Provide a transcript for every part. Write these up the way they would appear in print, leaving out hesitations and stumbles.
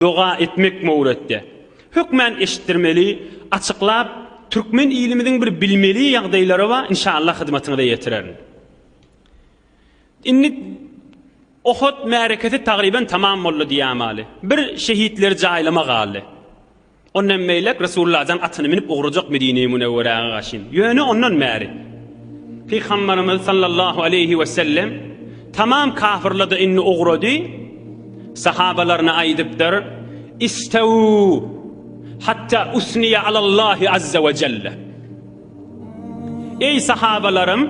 Doğa etmek mevretde. Hükmen eşittirmeli, açıklap, Türkmen iliminin bir bilmeli yağdayları var, inşallah hizmetine de yetirer. İnni Uhud mereketi takriben tamam oldu diyamali. Bir şehitler caylama galli. Ondan meylek Resulullah'dan atını minip uğrayacak Medine-i Münevvere'ye kaşın. Yönü ondan meri. Peygamberimiz sallallahu aleyhi ve sellem tamam kafirladı inni uğradı. Sahabalarına aydıptır. İstevu hatta usniye alallahi azze ve celle. Ey sahabalarım,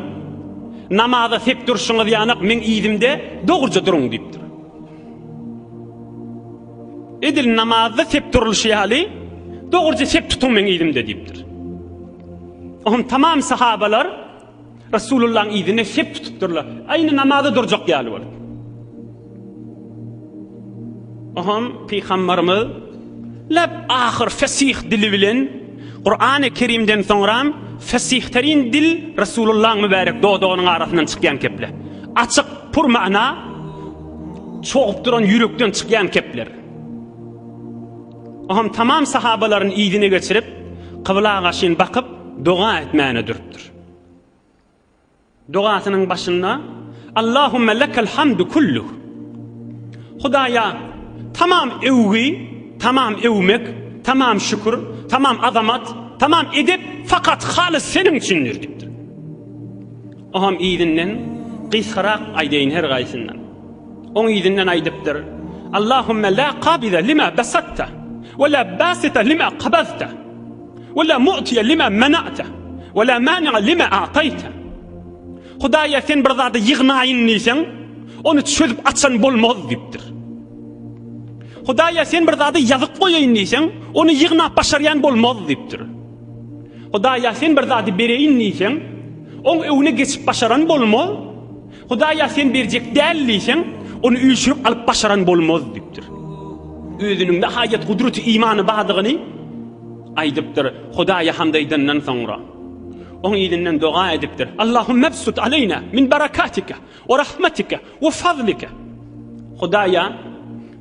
namazda tek duruşunuz yanık men idimde doğruca durun deyiptir. Edil namazda tek duruluşu hali doğruca tek tutun men idimde deyiptir. Ohum tamam sahabalar Resulullah'ın idine tek tutupturlar. Aynı namazda duracak yali var. Ohum Peygamberimiz lab ahir fesih dili bilen Kur'an-ı Kerim'den sonra fesihterin dil Resulullah'ın mübarek doğduğunun arasından çıkan keple. Açık pur mana çoğup duran yürekten çıkan kepler. Ohum tamam sahabaların idine geçirip kıbla kaşın bakıp dua etmeyene dürüptür. Duasının başında Allahümme lekel hamdu kulluh. Hudaya tamam evgi, tamam evmek, tamam şükür, tamam azamat, tamam edip fakat halis senin içindir deyiptir. Oham idinden qisqarak aydayin her gaysından. On idinden aydıptır. Allahümme la qabide lima basatta ve la basita lima qabazta ve la mu'tiye lima mena'ta ve la mani'a lima a'tayta. Hudaya sen bir zada yığnayın neysen onu çözüp açsan bolmaz deyiptir. Hudaya sen bir zada yazıp koyayın neysen onu yığnap başarayan bolmaz deyiptir. Hudaya sen bir zada bereyin neysen onu evine geçip başaran bolmaz. Hudaya sen verecek değerliysen onu üyüşürüp alıp başaran bolmaz deyiptir. Özünün nihayet kudreti imanı bağdığını aydıptır. Hudaya hamdaydandan sonra onun idinden dua ediptir. Allahümme ebsut aleyna min berakatika ve rahmetika ve fadlika. Hudaya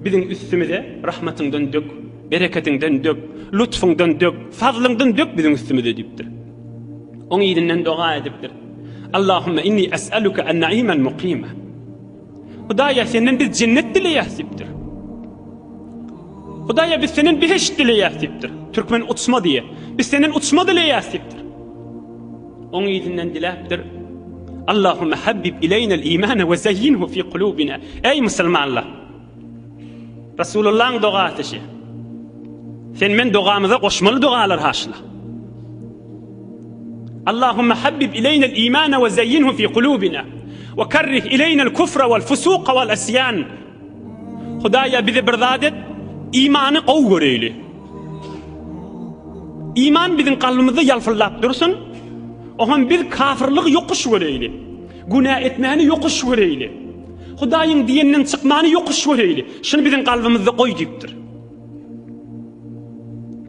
bizim üstümüze rahmetinden dök, bereketinden dök, lütfundan dök, fazlından dök bizim üstümüze deyiptir. Onun idinden dua ediptir. Allahümme inni es'aluka en na'imen muqime. Hudaya senden biz cennet dileyasiptir. Hudaya biz senin biheşt dileyasiptir. Türkmen uçma diye. Biz senin uçma dileyasiptir. Onun idinden dileyaptir. Allahümme habbib ileynel imane ve zeyyinhu fi kulubina. Ey Müslümanlar! Resulullah'ın dua ateşi. Sen men duamıza koşmalı dualar haşla. Allahümme habbib ileynel imane ve zeyyinhu fi kulubina ve kerrih ileynel kufra vel fusuqa vel asyan. Hudaya bizi birdadet imanı qav göreyli. İman bizim kalbimizi yalfırlap dursun. Ohun bir kafirlik yokuş göreyli. Günah etmeni yokuş göreyli. Hudayın diyenden çıkmanı yokuş göreyli. Şunu bizim kalbimizde koy deyiptir.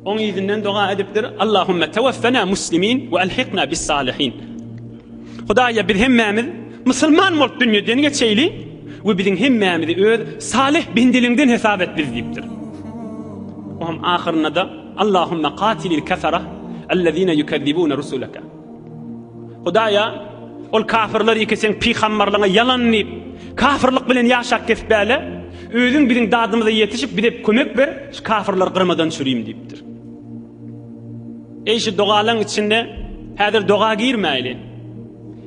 Onun izinden dua ediptir. Allahümme tevaffena muslimin ve elhikna bis salihin. Hudaya bir hemmemiz Müslüman olup dünyadan geçeyli ve bizim hemmemizi öz salih bindiliğinden hesap et biz deyiptir. Ohum ahirine de Allahümme qatilil kefera ellezine yukezzibune rusulaka. Hudaya ol kafirleri ki sen peygamberlerine yalanlayıp kafirlik bilen yaşak kesbele özün bizim dadımıza yetişip bir de kömek ver şu kafirler kırmadan süreyim deyiptir. Ey şu duaların içinde hadir dua girmeyli.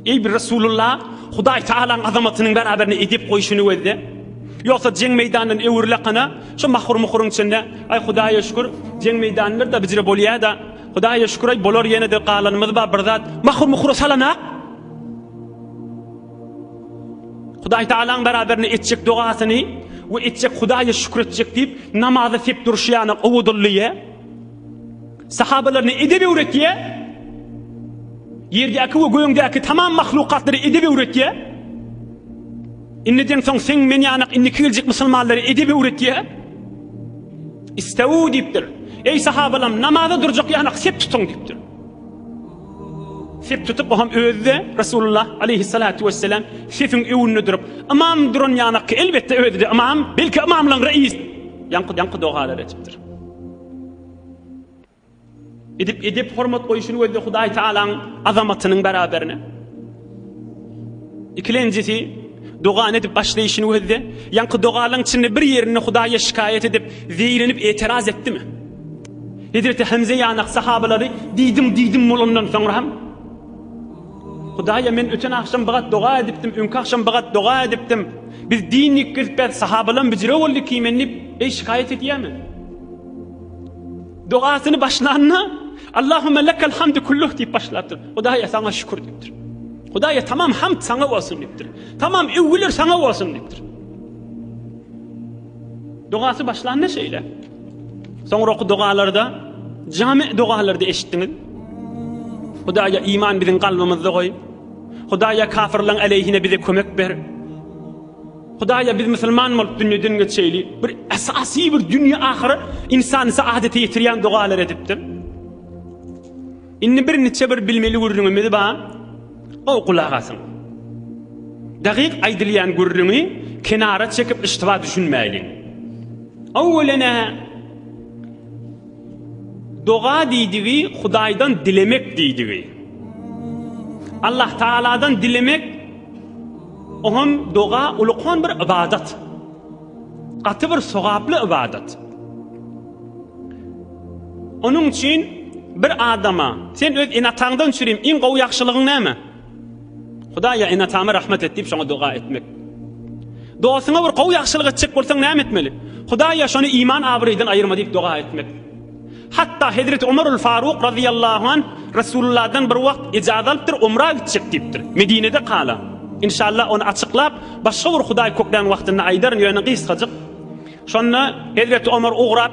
Ey bir Resulullah Huday Teala'nın azamatının beraberine edip koyuşunu verdi. Yoksa cenk meydanının evurlakına şu mahrum içinde ay Hudaya şükür cenk meydanları da bizire bolya da Hudaya şükür ay bolor yine de qalanımız var bir zat mahrum salana. Huday Teala'nın beraberine etcek duasını ve etcek Hudaya şükredecek deyip namazı tep duruşuyana ovudulluya sahabalarını edebi üretiye yerdeki ve göğündeki tamam mahlukatları edebi üretiye İnniden son sen men yanak inni kilecek Müslümanları edebi üretiye istevu deyiptir. Ey sahabalam namazda duracak yanak sep tutun deyiptir. Sep tutup oham özde Resulullah aleyhissalatu vesselam sepin evunnu durup imam durun yanak elbette özde imam belki imamlan reis yankı dogalar etipdir. Edip hormat koyuşunu öldü Hudaý Taala'nın azamatynyň beraberine. İkincisi dogan edip başlayışını öldü. Yankı dogalyň içinde bir yerini Hudaýa şikayet edip zeyrenip etiraz etti mi? Hazreti Hamza ýanyk sahabalary diýdim bolandan soňra hem Hudaýa men öten akşam bagat doga edipdim, öňki akşam bagat doga edipdim. Biz dinlik kirpet sahabalar bijire boldy ki menni şikayet edýärmi? Dogasyny başlanna Allahumme lekel hamdu kulluh diýip başlapdyr. Hudaýa sana şükür diýipdir. Hudaýa tamam hamd sana bolsun diýipdir. Tamam öwüler sana bolsun diýipdir. Dogasy başlanna şeýle. Soňra dogalarda, jami dogalarda eşitdiňiz. Hudaýa iman biziň galbymyzda goý. Hudaýa kafirlaryň aleyhine bize kömek ber. Hudaýa biz musulman bolup dünýeden geçeýli bir asasy bir dünýä ahyry insany saadete ýetirýän dogalar edipdir. Inni bir neçe bir bilmeli gurrüňi ba o kulagasyň. Dagyk aýdylýan gurrüňi kenara çekip iştiba düşünmäýli. Awwelena doga diýdigi Hudaýdan dilemek diýdigi. Allah Taala'dan dilemek ohum doga ulukhan bir ibadat. Katı bir sogaplı ibadat. Onun için bir adama sen öz inatağından süreyim in gowy ýakşylygyň näme? Hudaýa inatamy rahmet et diýip şoňa doga etmek. Dogasyna bir gowy ýakşylyk etjek bolsaň näme etmeli? Hudaýa şonu iman abrydan aýyrma diýip doga etmek. Hatta Hazreti Ömerul Faruq radıyallahu anh Resulullah'dan bir wagt ijazat alypdyr, umra gitjek diýipdir. Medine'de kala. İnşallah onu açıklap başga bir Hudaý kökden wagtyny aýdaryn ýöne gysgadyk. Şonna Hazreti Ömer ugrap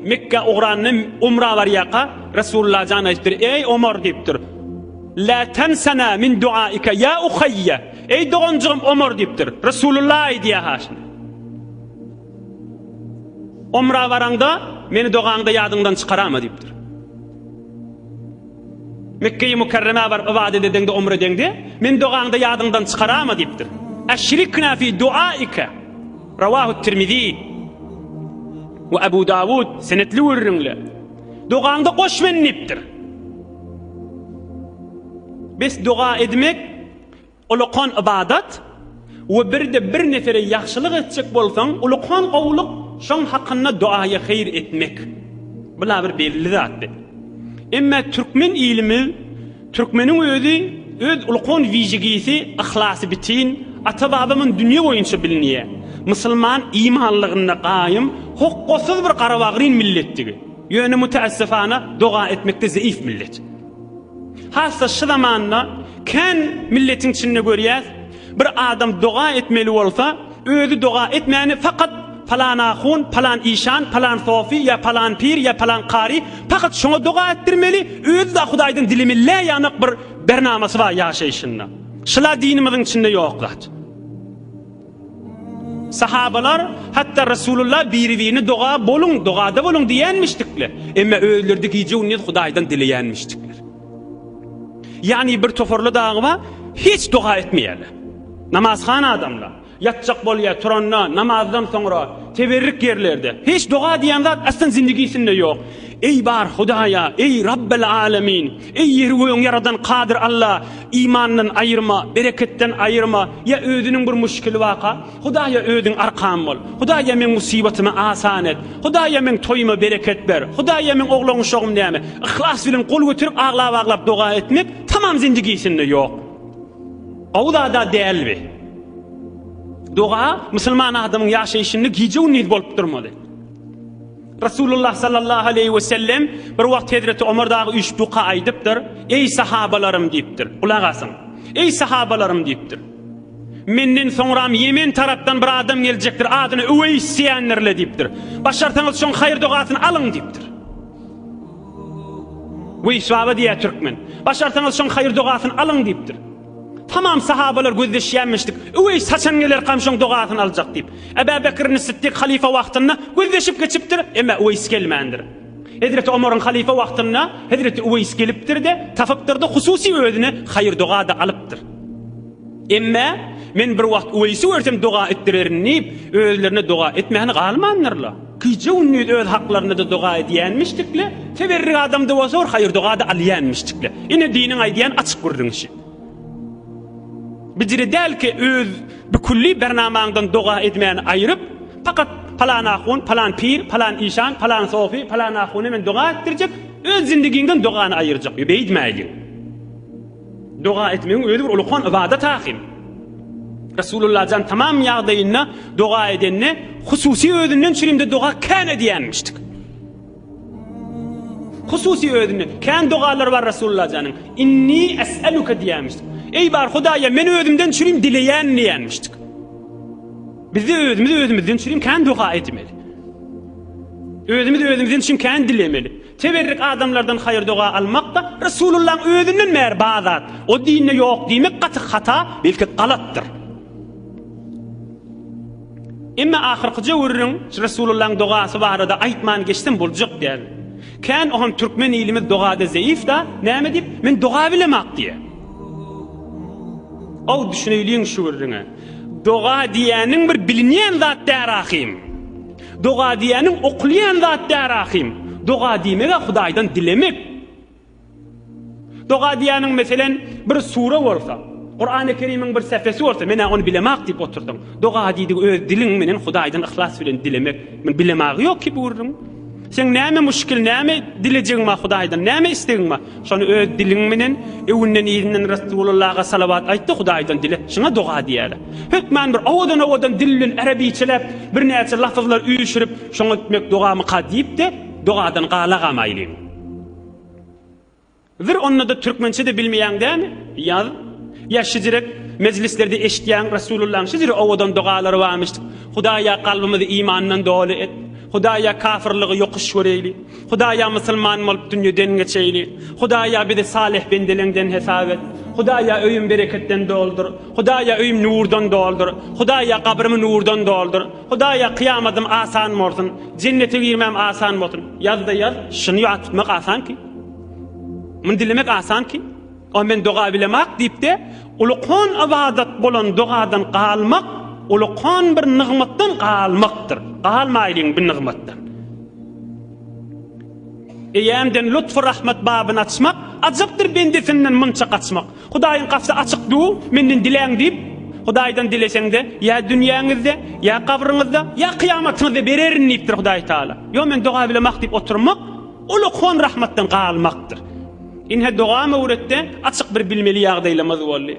Mekke ugranyny umra barýaka Resulullah jan aýtdyr. Ey Ömer diýipdir. La tansana min duaika ya ukhayya. Ey doganjygym Ömer diýipdir. Resulullah diýär haşyn. Umra baranda meni dogaňda ýadyňdan çykarama diýipdir. Mekke-i Mukarrama bar ibad edende umra edende men dogaňda ýadyňdan çykarama diýipdir. Eşrikna fi duaika. Rawahu Tirmizi we Abu Dawud senetli wurrungle. Dogaňda goşmen diýipdir. Biz doga edmek ulukhan ibadat we bir nefere ýakşylyk etjek bolsaň ulukhan gowluk şoň hakkynda duaya hayır etmek. Bula bir belli zatdy. Emma türkmen ilmi, türkmenin öz ulukhan wiҗigisi, ihlasy bitin, ata-babamyň dünýä boýunça bilinýär. Musulman imanlygyna gaýym, hukuksyz bir garabagryň milletdigi. Ýöne müteassifana doga etmekde zaif millet. Hassa şu zamanna kan milletin içinde görýär, bir adam doga etmeli bolsa, özü doga etmäni fakat falan ahun, falan işan, falan sofi, ya falan pir, ya falan qari, fakat şoňa doga etdirmeli, özü de Hudaýdan dilimille ýanyk bir bernamasy bar ýaşaýşynda. Şular dinimiziň içinde ýoklar. Sahabalar hatta Resulullah birivini doga bolun, dogada bolun diýenmişdikler. Emma özleri giýje unniyet Hudaýdan dileýänmişdikler. Yani bir toforlu dağı hiç doga etmeýärler. Namazhan adamlar yatjak bolýar turanna namazdan soňra teberrik yerlerde hiç doga diýen zat aslan zindigisinde ýok. Ey bar Hudaýa, ey Rabbel alamin, ey ýeri göýüň yaradan Qadir Allah, imandan aýyrma, bereketden aýyrma, ya özüniň bir müşkili waka, Hudaýa özüň arkam bol. Hudaýa men musibatymı asan et. Hudaýa men toýuma bereket ber. Hudaýa men oglaň şogum näme? Ihlas bilen gol götürüp aglap doga etmek tamam zindigisinde ýok. Awda dälbi. Doga musulman adamyň ýaşaýyşyny giýje unnit bolup durmady. Resulullah sallallahu aleyhi ve sellem bir wagt Hazreti Ömer dağı 3 duka aýdypdyr. Ey sahabalarym diýipdir. Kulak asyn. Ey sahabalarym diýipdir. Menden soňram Yemen tarapdan bir adam geljekdir. Adyny Uweys diýenlerle diýipdir. Başartaňyz şoň haýır dogasyny alyň diýipdir. Uweys waba diýär türkmen. Başartaňyz şoň haýır dogasyny alyň diýipdir. Tamam sahabalar gözleşýänmişdik. Uweys haçan geler kamşoň dogasyny aljak diýip. Ebu Bekir'in Siddiq halife wagtynda gözleşip geçipdir. Emma Uweys gelmändir. Hazreti Ömer'in halife wagtynda Hazreti Uweys gelipdir de tapypdyrdy, hususy özüne haýır dogada alypdyr. Emme men bir wagt öýsi görsem doga etdirerni, özlerine doga etmehini galmanlarla. Kyjy unnü öz haklaryna da doga edýänmişdikle, teberrik adamda bolsa hayır doga da alýanmışdikle. Ine dinin aýdýan açyk gördüň işi. Bizde delki öz bükülli bernamaňdan doga etmeni aýryp, fakat falan ahun, falan pir, falan işan, falan sofi, falan ahun men doga etdirjek, öz zindigiňden dogany aýyrjak. Beýdmäýin. Doga etmeň öýle bir ulukhan ibadat ahim. Resulullah can tamam ýagdaýynda doga edenne hususy özünden çirimde doga kän edýänmişdik. Hususy özünden kän dogalar bar Resulullah janyň. Inni es'aluka diýänmişdik. Ey bar Hudaýa men özümden çirim dileýän diýänmişdik. Bizde özümizden çirim kän doga etmeli. Özümizden çirim kän dilemeli. Teberrik adamlardan hayır doga almak da Resulullah'ın özünden merbadat. O dinne ýok diýmek gaty hata, belki galatdyr. Emma ahirki jewrüň Resulullah'ın dogasy barada aýtman geçdim boljak diýär. Kän oham türkmen ilimi dogada zayıf da näme diýip men doga bilemek diýär. O düşüneýliň şu wurdyňa. Doga diýäniň bir bilinýän zat därahim. Doga diýäniň okulýan zat därahim. Doga diýmege Hudaýdan dilemek. Doga diýäniň meselen bir sura bolsa, Qur'an-ı Kerim'in bir sefesi bolsa, men onu bilemek diýip oturdum. Doga diýdi öz diliň menen Hudaýdan ihlas bilen dilemek. Men bilemek ýok ki burdum. Sen näme müşkil, näme dilejegiňme Hudaýdan, näme istegiňme? Şonu öz diliň menen, ewünden ýerinden Resulullah'a salavat aýtdy, Hudaýdan dile. Şuna doga diýäler. Hökmen bir awadan dillen arabiçelep, bir näçe lafızlar üýşürip, şoňa etmek dogamy qadýyp de dogadan galagamaylyň. Bir onna da türkmençe de bilmeýän dämi? Ýaz. Ýaşyjyrek meclislerde eşitýän Resulullah'ın şeýle awadan dogalary barmyşdyk. Hudaýa kalbymyzy imandan doly et. Hudaýa kafirligi ýokuş göreyli. Hudaýa musulman bolup dünýeden geçeyli. Hudaýa bizi salih bendelerinden hesap et. Hudaýa öýüm bereketden doldur. Hudaýa öýüm nurdan doldur. Hudaýa kabrymı nurdan doldur. Hudaýa kıyamatym asan bolsun. Cennete girmem asan bolsun. Ýazda ýaz, şunu ýatmak asan ki. Men dilemek asan ki. O men doga bilemek diýip de ulukhan ibadat bolan dogadan galmak ulukhan bir nigmatdan galmakdyr. Galmaýlyň bir nigmatdan. Eýemden lütfü rahmet babyny açmak, ajapdyr bendesinden munça kaçmak. Hudaýyň gapsy açykdy, menden dileň diýip, Hudaýdan dileseňde, ýa dünýäňizde, ýa kabryňyzda, ýa kıyamatyňyzda bererin diýipdir Hudaý Taala. Ýa men doga bilemek diýip oturmak, ulukhan rahmatdan galmakdyr. İnhe doga mewretde açyk bir bilmeli ýagdaýlamaz boldy.